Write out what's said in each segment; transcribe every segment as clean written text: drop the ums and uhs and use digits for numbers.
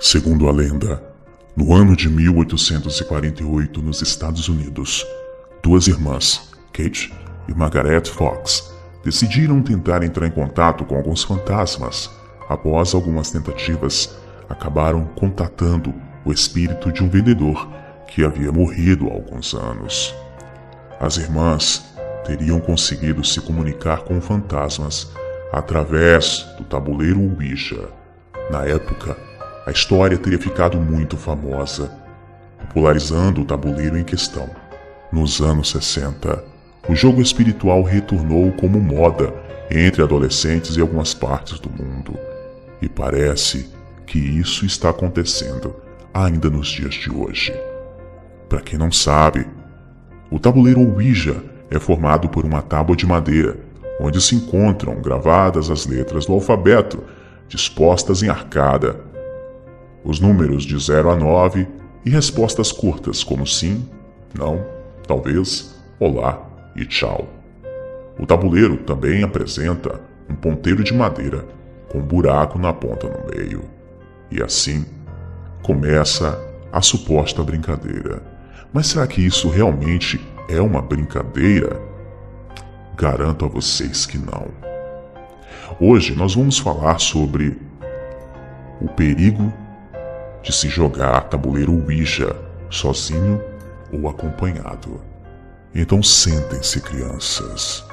Segundo a lenda, no ano de 1848, nos Estados Unidos, duas irmãs, Kate e Margaret Fox, decidiram tentar entrar em contato com alguns fantasmas. Após algumas tentativas, acabaram contatando o espírito de um vendedor que havia morrido há alguns anos. As irmãs teriam conseguido se comunicar com fantasmas através do tabuleiro Ouija. Na época, a história teria ficado muito famosa, popularizando o tabuleiro em questão. Nos anos 60, o jogo espiritual retornou como moda entre adolescentes em algumas partes do mundo. E parece que isso está acontecendo ainda nos dias de hoje. Para quem não sabe, o tabuleiro Ouija é formado por uma tábua de madeira, onde se encontram gravadas as letras do alfabeto, dispostas em arcada, os números de 0 a 9 e respostas curtas como sim, não, talvez, olá e tchau. O tabuleiro também apresenta um ponteiro de madeira com um buraco na ponta no meio. E assim começa a suposta brincadeira. Mas será que isso realmente é uma brincadeira? Garanto a vocês que não. Hoje nós vamos falar sobre o perigo de se jogar tabuleiro Ouija sozinho ou acompanhado. Então sentem-se, crianças.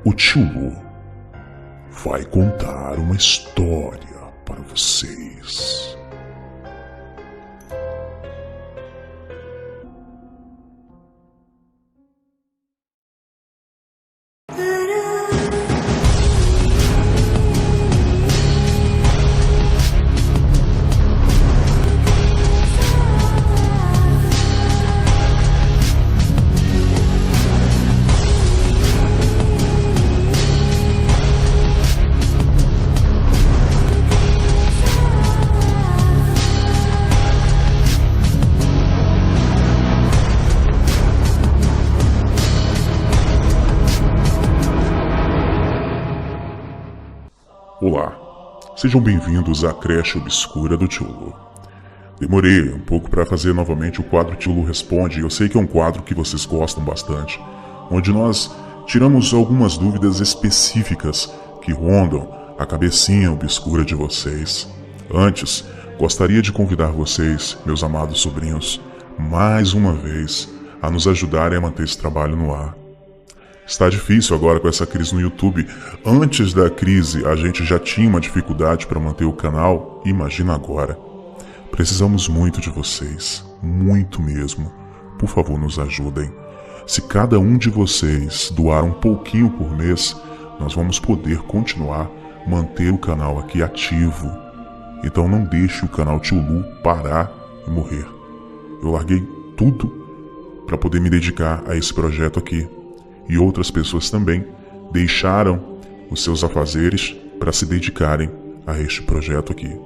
O tio Lu vai contar uma história para vocês. Olá, sejam bem-vindos à creche obscura do Tio Lu. Demorei um pouco para fazer novamente o quadro Tio Lu Responde. Eu sei que é um quadro que vocês gostam bastante, onde nós tiramos algumas dúvidas específicas que rondam a cabecinha obscura de vocês. Antes, gostaria de convidar vocês, meus amados sobrinhos, mais uma vez a nos ajudarem a manter esse trabalho no ar. Está difícil agora com essa crise no YouTube. Antes da crise a gente já tinha uma dificuldade para manter o canal, imagina agora. Precisamos muito de vocês, muito mesmo. Por favor, nos ajudem. Se cada um de vocês doar um pouquinho por mês, nós vamos poder continuar, manter o canal aqui ativo. Então não deixe o canal Tio Lu parar e morrer. Eu larguei tudo para poder me dedicar a esse projeto aqui. E outras pessoas também deixaram os seus afazeres para se dedicarem a este projeto aqui.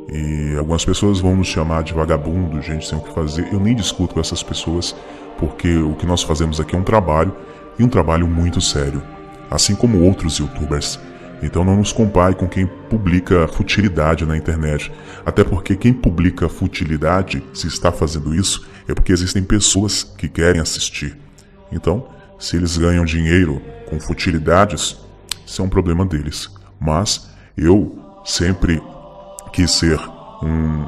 E algumas pessoas vão nos chamar de vagabundo, gente sem o que fazer. Eu nem discuto com essas pessoas, porque o que nós fazemos aqui é um trabalho, e um trabalho muito sério, assim como outros youtubers. Então não nos compare com quem publica futilidade na internet, até porque quem publica futilidade, se está fazendo isso, é porque existem pessoas que querem assistir. Então, se eles ganham dinheiro com futilidades, isso é um problema deles. Mas eu sempre quis ser um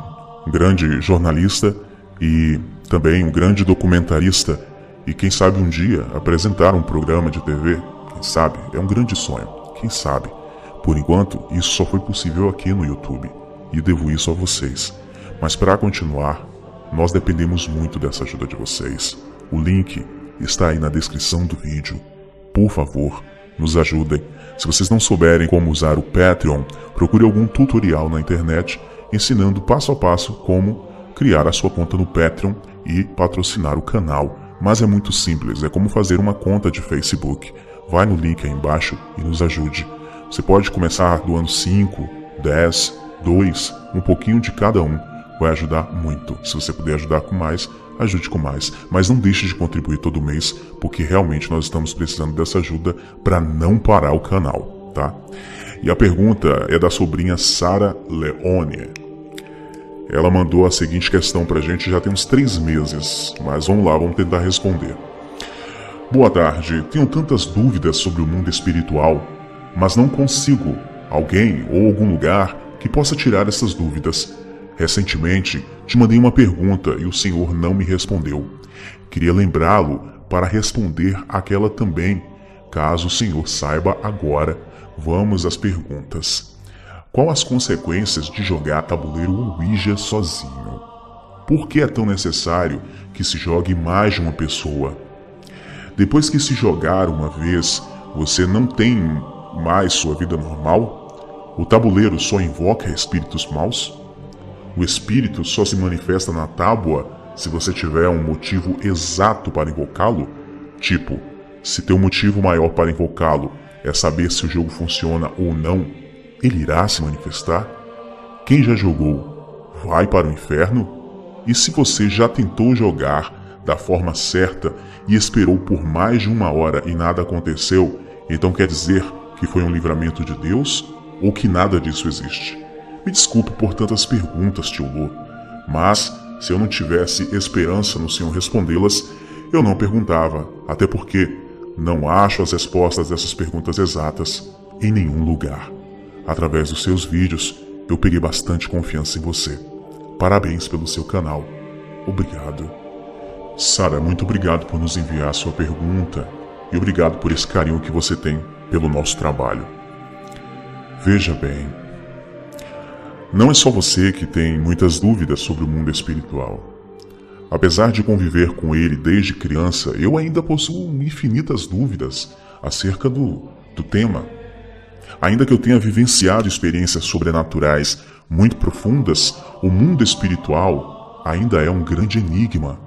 grande jornalista e também um grande documentarista. E quem sabe um dia apresentar um programa de TV, quem sabe, é um grande sonho, quem sabe. Por enquanto, isso só foi possível aqui no YouTube e devo isso a vocês. Mas para continuar, nós dependemos muito dessa ajuda de vocês. O link está aí na descrição do vídeo. Por favor, nos ajudem. Se vocês não souberem como usar o Patreon, procure algum tutorial na internet ensinando passo a passo como criar a sua conta no Patreon e patrocinar o canal. Mas é muito simples, é como fazer uma conta de Facebook. Vai no link aí embaixo e nos ajude. Você pode começar doando 5, 10, 2, um pouquinho de cada um. Vai ajudar muito. Se você puder ajudar com mais, ajude com mais, mas não deixe de contribuir todo mês, porque realmente nós estamos precisando dessa ajuda para não parar o canal, tá? E a pergunta é da sobrinha Sara Leone. ela mandou a seguinte questão pra gente já tem uns 3 meses, mas vamos lá, vamos tentar responder. Boa tarde, tenho tantas dúvidas sobre o mundo espiritual, mas não consigo alguém ou algum lugar que possa tirar essas dúvidas. Recentemente, te mandei uma pergunta e o senhor não me respondeu. Queria lembrá-lo para responder aquela também. Caso o senhor saiba agora, vamos às perguntas. Qual as consequências de jogar tabuleiro Ouija sozinho? Por que é tão necessário que se jogue mais de uma pessoa? Depois que se jogar uma vez, você não tem mais sua vida normal? O tabuleiro só invoca espíritos maus? O espírito só se manifesta na tábua se você tiver um motivo exato para invocá-lo? Tipo, se teu motivo maior para invocá-lo é saber se o jogo funciona ou não, ele irá se manifestar? Quem já jogou vai para o inferno? E se você já tentou jogar da forma certa e esperou por mais de 1 hora e nada aconteceu, então quer dizer que foi um livramento de Deus ou que nada disso existe? Me desculpe por tantas perguntas, tio Lu, mas se eu não tivesse esperança no senhor respondê-las, eu não perguntava, até porque não acho as respostas dessas perguntas exatas em nenhum lugar. Através dos seus vídeos, eu peguei bastante confiança em você. Parabéns pelo seu canal. Obrigado. Sara, muito obrigado por nos enviar a sua pergunta e obrigado por esse carinho que você tem pelo nosso trabalho. Veja bem, não é só você que tem muitas dúvidas sobre o mundo espiritual. Apesar de conviver com ele desde criança, eu ainda possuo infinitas dúvidas acerca do tema. Ainda que eu tenha vivenciado experiências sobrenaturais muito profundas, o mundo espiritual ainda é um grande enigma.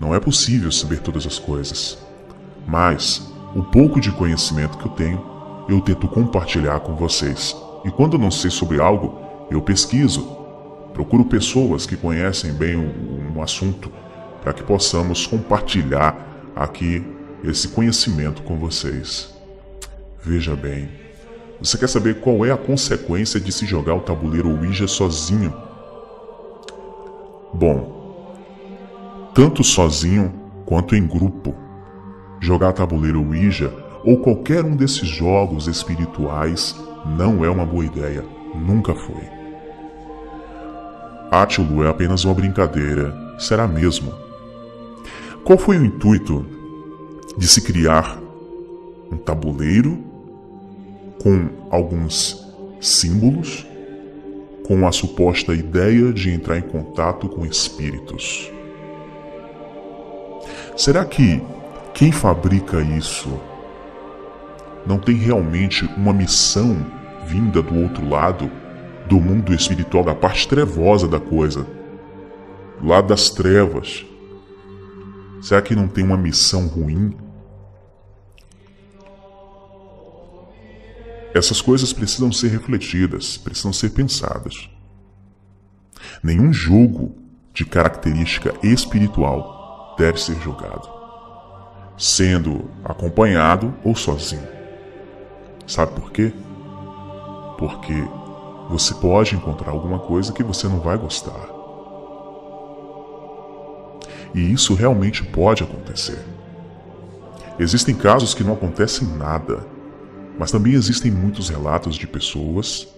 Não é possível saber todas as coisas, mas o pouco de conhecimento que eu tenho, eu tento compartilhar com vocês. E quando eu não sei sobre algo, eu pesquiso, procuro pessoas que conhecem bem um assunto para que possamos compartilhar aqui esse conhecimento com vocês. Veja bem, você quer saber qual é a consequência de se jogar o tabuleiro Ouija sozinho? Bom, tanto sozinho quanto em grupo, jogar tabuleiro Ouija ou qualquer um desses jogos espirituais não é uma boa ideia, nunca foi. Tio Lu, é apenas uma brincadeira, será mesmo? Qual foi o intuito de se criar um tabuleiro com alguns símbolos, com a suposta ideia de entrar em contato com espíritos? Será que quem fabrica isso não tem realmente uma missão vinda do outro lado, do mundo espiritual, da parte trevosa da coisa, do lado das trevas? Será que não tem uma missão ruim? Essas coisas precisam ser refletidas, precisam ser pensadas. Nenhum jogo de característica espiritual deve ser jogado, sendo acompanhado ou sozinho. Sabe por quê? Porque você pode encontrar alguma coisa que você não vai gostar. E isso realmente pode acontecer. Existem casos que não acontecem nada, mas também existem muitos relatos de pessoas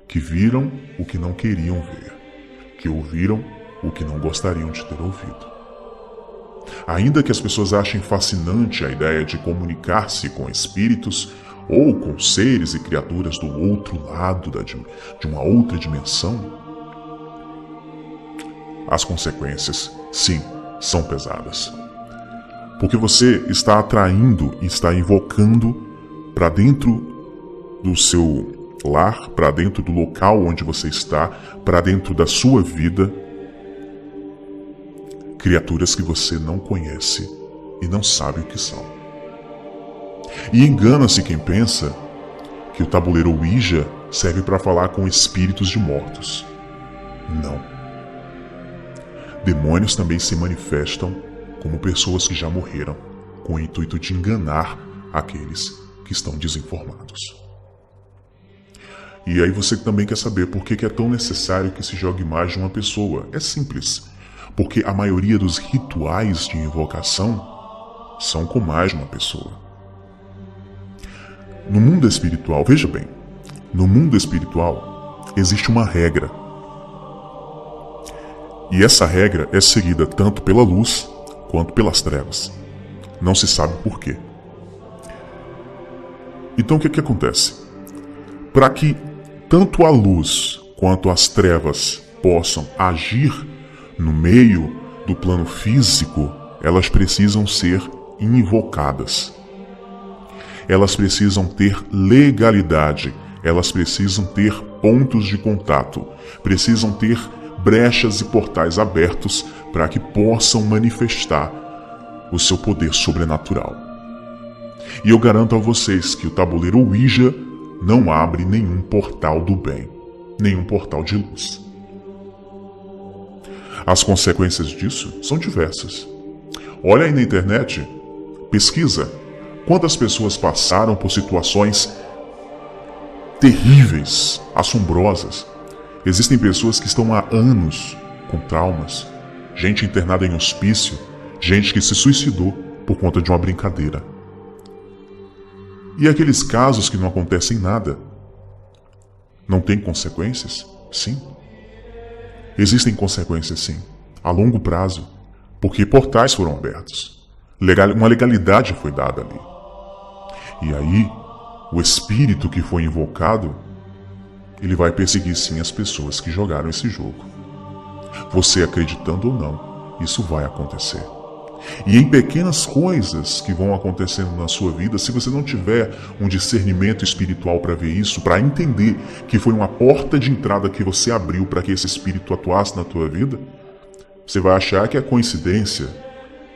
que viram o que não queriam ver, que ouviram o que não gostariam de ter ouvido. Ainda que as pessoas achem fascinante a ideia de comunicar-se com espíritos ou com seres e criaturas do outro lado de uma outra dimensão, as consequências, sim, são pesadas. Porque você está atraindo e está invocando para dentro do seu lar, para dentro do local onde você está, para dentro da sua vida, criaturas que você não conhece e não sabe o que são. E engana-se quem pensa que o tabuleiro Ouija serve para falar com espíritos de mortos. Não. Demônios também se manifestam como pessoas que já morreram, com o intuito de enganar aqueles que estão desinformados. E aí você também quer saber por que é tão necessário que se jogue mais de uma pessoa. É simples. Porque a maioria dos rituais de invocação são com mais de uma pessoa. No mundo espiritual, veja bem, no mundo espiritual existe uma regra. E essa regra é seguida tanto pela luz quanto pelas trevas. Não se sabe por quê. Então o que acontece? Para que tanto a luz quanto as trevas possam agir no meio do plano físico, elas precisam ser invocadas. Elas precisam ter legalidade, elas precisam ter pontos de contato, precisam ter brechas e portais abertos para que possam manifestar o seu poder sobrenatural. E eu garanto a vocês que o tabuleiro Ouija não abre nenhum portal do bem, nenhum portal de luz. As consequências disso são diversas. Olha aí na internet, pesquisa quantas pessoas passaram por situações terríveis, assombrosas. Existem pessoas que estão há anos com traumas, gente internada em hospício, gente que se suicidou por conta de uma brincadeira. E aqueles casos que não acontecem nada, não tem consequências? Sim. Existem consequências sim, a longo prazo, porque portais foram abertos. Uma legalidade foi dada ali. E aí, o espírito que foi invocado, ele vai perseguir sim as pessoas que jogaram esse jogo. Você acreditando ou não, isso vai acontecer. E em pequenas coisas que vão acontecendo na sua vida, se você não tiver um discernimento espiritual para ver isso, para entender que foi uma porta de entrada que você abriu para que esse espírito atuasse na tua vida, você vai achar que é coincidência,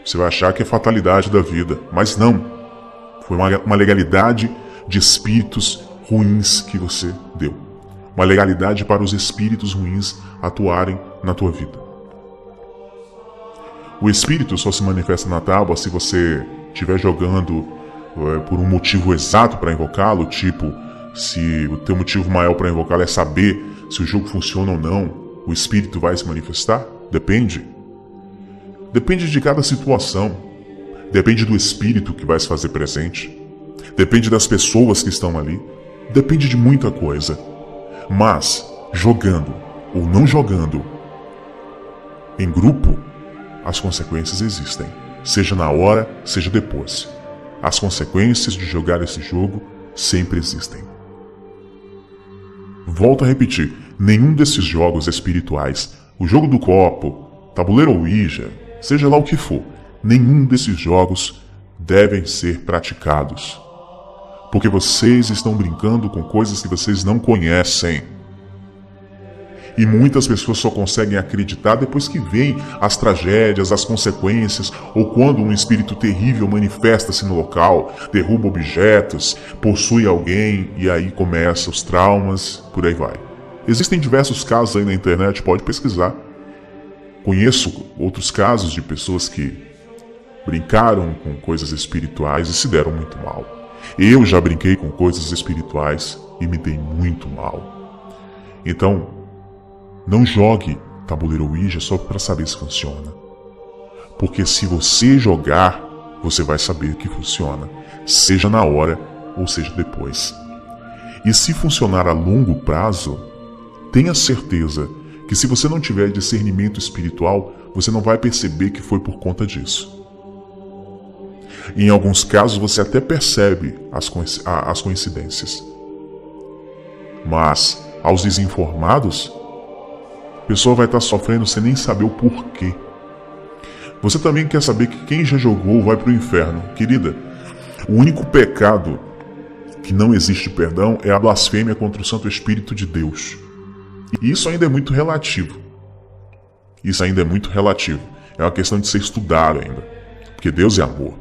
você vai achar que é fatalidade da vida, mas não. Foi uma legalidade de espíritos ruins que você deu. Uma legalidade para os espíritos ruins atuarem na tua vida. O espírito só se manifesta na tábua se você estiver jogando por um motivo exato para invocá-lo, tipo, se o teu motivo maior para invocá-lo é saber se o jogo funciona ou não, o espírito vai se manifestar? Depende. Depende de cada situação. Depende do espírito que vai se fazer presente. Depende das pessoas que estão ali. Depende de muita coisa. Mas, jogando ou não jogando em grupo, as consequências existem, seja na hora, seja depois. As consequências de jogar esse jogo sempre existem. Volto a repetir, nenhum desses jogos espirituais, o jogo do copo, tabuleiro Ouija, seja lá o que for, nenhum desses jogos devem ser praticados. Porque vocês estão brincando com coisas que vocês não conhecem. E muitas pessoas só conseguem acreditar depois que veem as tragédias, as consequências, ou quando um espírito terrível manifesta-se no local, derruba objetos, possui alguém e aí começam os traumas, por aí vai. Existem diversos casos aí na internet, pode pesquisar. Conheço outros casos de pessoas que brincaram com coisas espirituais e se deram muito mal. Eu já brinquei com coisas espirituais e me dei muito mal. Então, não jogue tabuleiro Ouija só para saber se funciona. Porque se você jogar, você vai saber que funciona, seja na hora ou seja depois. E se funcionar a longo prazo, tenha certeza que se você não tiver discernimento espiritual, você não vai perceber que foi por conta disso. Em alguns casos você até percebe as coincidências. Mas, aos desinformados, a pessoa vai estar sofrendo sem nem saber o porquê. Você também quer saber que quem já jogou vai para o inferno. Querida, o único pecado que não existe perdão é a blasfêmia contra o Santo Espírito de Deus. E isso ainda é muito relativo. Isso ainda é muito relativo. É uma questão de ser estudado ainda. Porque Deus é amor.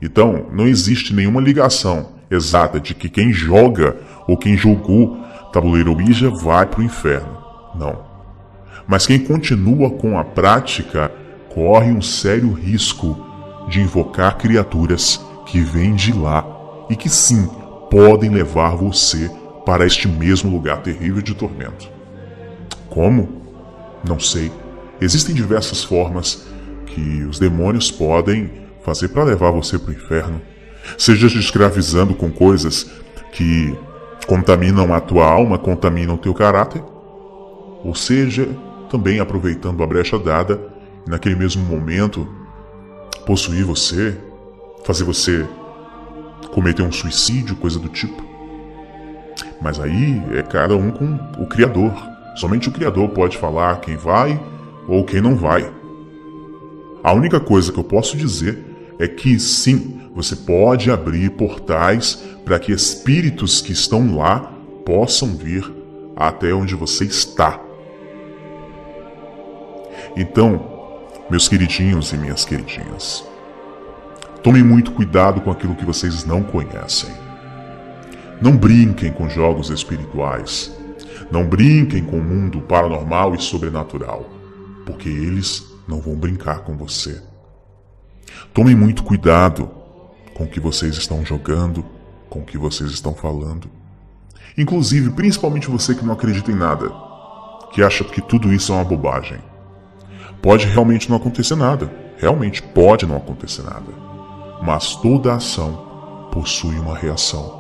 Então, não existe nenhuma ligação exata de que quem joga ou quem jogou tabuleiro Ouija vai para o inferno. Não. Mas quem continua com a prática corre um sério risco de invocar criaturas que vêm de lá e que sim, podem levar você para este mesmo lugar terrível de tormento. Como? Não sei. Existem diversas formas que os demônios podem fazer para levar você para o inferno. Seja te escravizando com coisas que contaminam a tua alma, contaminam o teu caráter, ou seja, também aproveitando a brecha dada e naquele mesmo momento possuir você, fazer você cometer um suicídio, coisa do tipo. Mas aí é cada um com o Criador. Somente o Criador pode falar quem vai ou quem não vai. A única coisa que eu posso dizer é que sim, você pode abrir portais para que espíritos que estão lá possam vir até onde você está. Então, meus queridinhos e minhas queridinhas, tomem muito cuidado com aquilo que vocês não conhecem. Não brinquem com jogos espirituais. Não brinquem com o mundo paranormal e sobrenatural, porque eles não vão brincar com você. Tomem muito cuidado com o que vocês estão jogando, com o que vocês estão falando. Inclusive, principalmente você que não acredita em nada, que acha que tudo isso é uma bobagem. Pode realmente não acontecer nada, realmente pode não acontecer nada. Mas toda ação possui uma reação.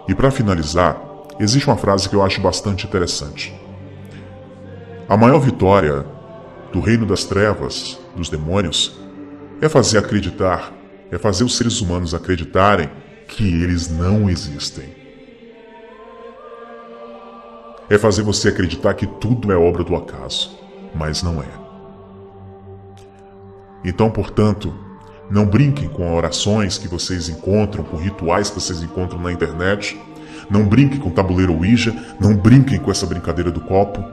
E para finalizar, existe uma frase que eu acho bastante interessante. A maior vitória do reino das trevas, dos demônios, é fazer os seres humanos acreditarem que eles não existem. É fazer você acreditar que tudo é obra do acaso, mas não é. Então, portanto, não brinquem com orações que vocês encontram, com rituais que vocês encontram na internet. Não brinquem com o tabuleiro Ouija, não brinquem com essa brincadeira do copo.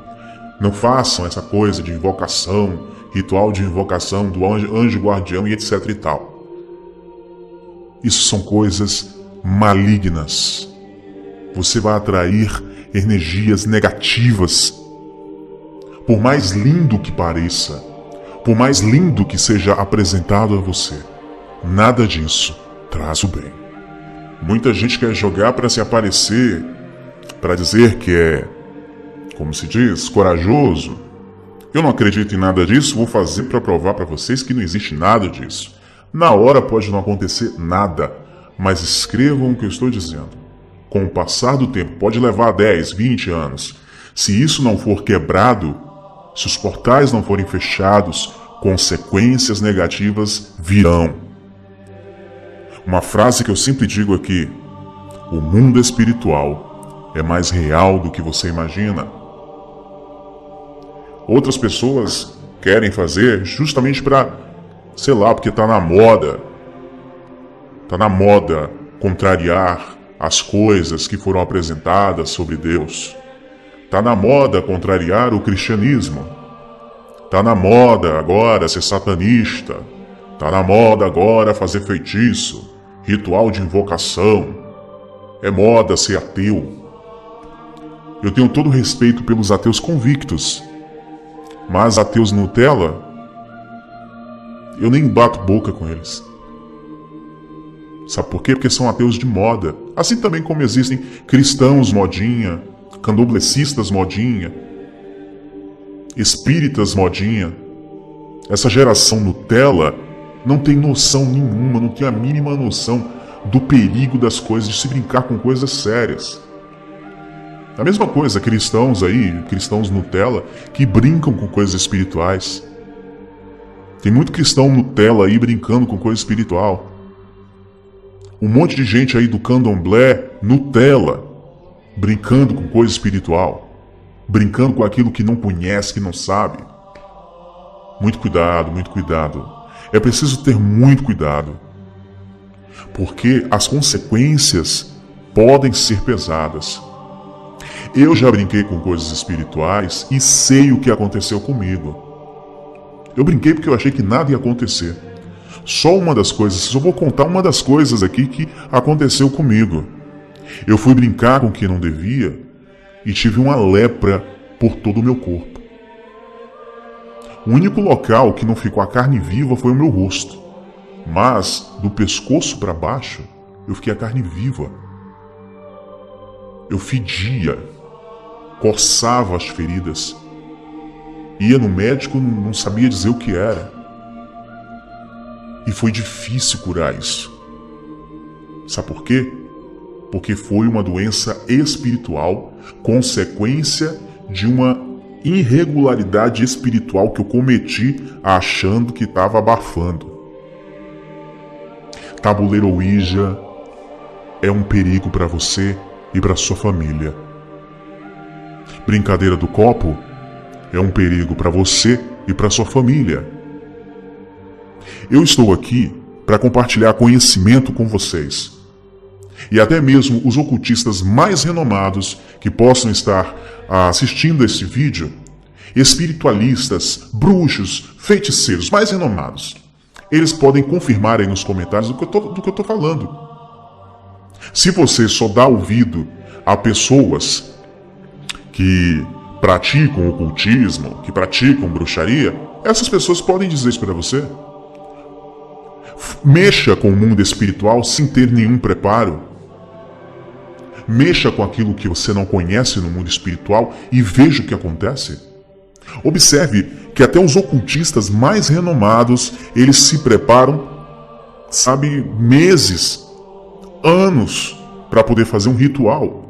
Não façam essa coisa de invocação, ritual de invocação do anjo guardião e etc e tal. Isso são coisas malignas. Você vai atrair energias negativas. Por mais lindo que pareça, por mais lindo que seja apresentado a você, nada disso traz o bem. Muita gente quer jogar para se aparecer, para dizer que é, como se diz, corajoso. Eu não acredito em nada disso, vou fazer para provar para vocês que não existe nada disso. Na hora pode não acontecer nada, mas escrevam o que eu estou dizendo. Com o passar do tempo, pode levar 10, 20 anos. Se isso não for quebrado, se os portais não forem fechados, consequências negativas virão. Uma frase que eu sempre digo aqui: o mundo espiritual é mais real do que você imagina. Outras pessoas querem fazer justamente para, sei lá, porque tá na moda. Tá na moda contrariar as coisas que foram apresentadas sobre Deus. Tá na moda contrariar o cristianismo. Tá na moda agora ser satanista. Tá na moda agora fazer feitiço, ritual de invocação. É moda ser ateu. Eu tenho todo respeito pelos ateus convictos. Mas ateus Nutella, eu nem bato boca com eles. Sabe por quê? Porque são ateus de moda. Assim também como existem cristãos modinha, candoblecistas modinha, espíritas modinha. Essa geração Nutella não tem noção nenhuma, não tem a mínima noção do perigo das coisas, de se brincar com coisas sérias. A mesma coisa, cristãos Nutella, que brincam com coisas espirituais. Tem muito cristão Nutella aí brincando com coisa espiritual. Um monte de gente aí do candomblé Nutella, brincando com coisa espiritual. Brincando com aquilo que não conhece, que não sabe. Muito cuidado, muito cuidado. É preciso ter muito cuidado. Porque as consequências podem ser pesadas. Eu já brinquei com coisas espirituais e sei o que aconteceu comigo. Eu brinquei porque eu achei que nada ia acontecer. Só vou contar uma das coisas aqui que aconteceu comigo. Eu fui brincar com o que não devia e tive uma lepra por todo o meu corpo. O único local que não ficou a carne viva foi o meu rosto. Mas, do pescoço para baixo, eu fiquei a carne viva. Eu fedia, coçava as feridas. Ia no médico, não sabia dizer o que era. E foi difícil curar isso. Sabe por quê? Porque foi uma doença espiritual, consequência de uma irregularidade espiritual que eu cometi achando que estava abafando. Tabuleiro Ouija é um perigo para você e para sua família. Brincadeira do copo é um perigo para você e para sua família. Eu estou aqui para compartilhar conhecimento com vocês. E até mesmo os ocultistas mais renomados que possam estar assistindo esse vídeo, espiritualistas, bruxos, feiticeiros mais renomados, eles podem confirmar aí nos comentários do que eu tô falando. Se você só dá ouvido a pessoas que praticam ocultismo, que praticam bruxaria, essas pessoas podem dizer isso para você. Mexa com o mundo espiritual sem ter nenhum preparo. Mexa com aquilo que você não conhece no mundo espiritual e veja o que acontece. Observe que até os ocultistas mais renomados, eles se preparam, sabe, meses, anos, para poder fazer um ritual.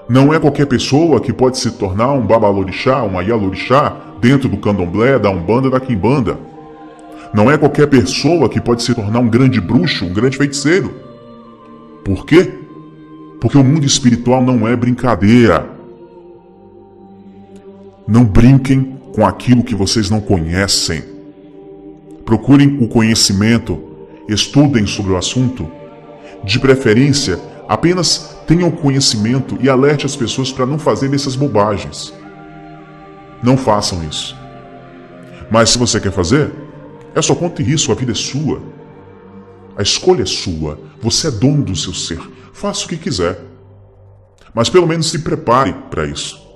Não é qualquer pessoa que pode se tornar um babalorixá, um ayalorixá, dentro do candomblé, da umbanda, da quimbanda. Não é qualquer pessoa que pode se tornar um grande bruxo, um grande feiticeiro. Por quê? Porque o mundo espiritual não é brincadeira. Não brinquem com aquilo que vocês não conhecem. Procurem o conhecimento, estudem sobre o assunto. De preferência, apenas tenham conhecimento e alerte as pessoas para não fazerem essas bobagens. Não façam isso. Mas se você quer fazer, é sua conta e risco, a vida é sua. A escolha é sua. Você é dono do seu ser. Faça o que quiser. Mas pelo menos se prepare para isso.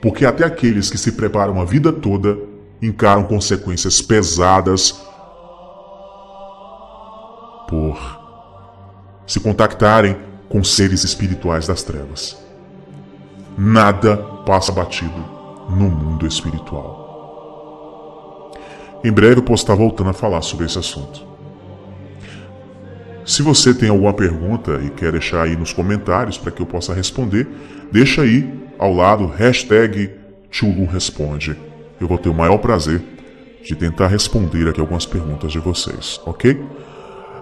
Porque até aqueles que se preparam a vida toda encaram consequências pesadas por se contactarem com seres espirituais das trevas. Nada passa batido no mundo espiritual. Em breve eu posso estar voltando a falar sobre esse assunto. Se você tem alguma pergunta e quer deixar aí nos comentários para que eu possa responder, deixa aí ao lado #TioLuResponde. Eu vou ter o maior prazer de tentar responder aqui algumas perguntas de vocês, ok?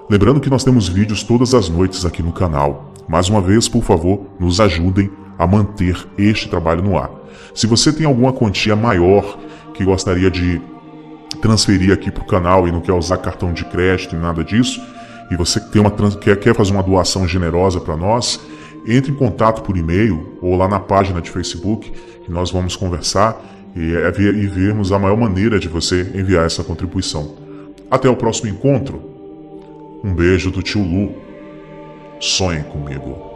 Lembrando que nós temos vídeos todas as noites aqui no canal. Mais uma vez, por favor, nos ajudem a manter este trabalho no ar. Se você tem alguma quantia maior que gostaria de transferir aqui para o canal e não quer usar cartão de crédito e nada disso, e você quer fazer uma doação generosa para nós, entre em contato por e-mail ou lá na página de Facebook, que nós vamos conversar e vermos a maior maneira de você enviar essa contribuição. Até o próximo encontro. Um beijo do tio Lu. Sonhe comigo.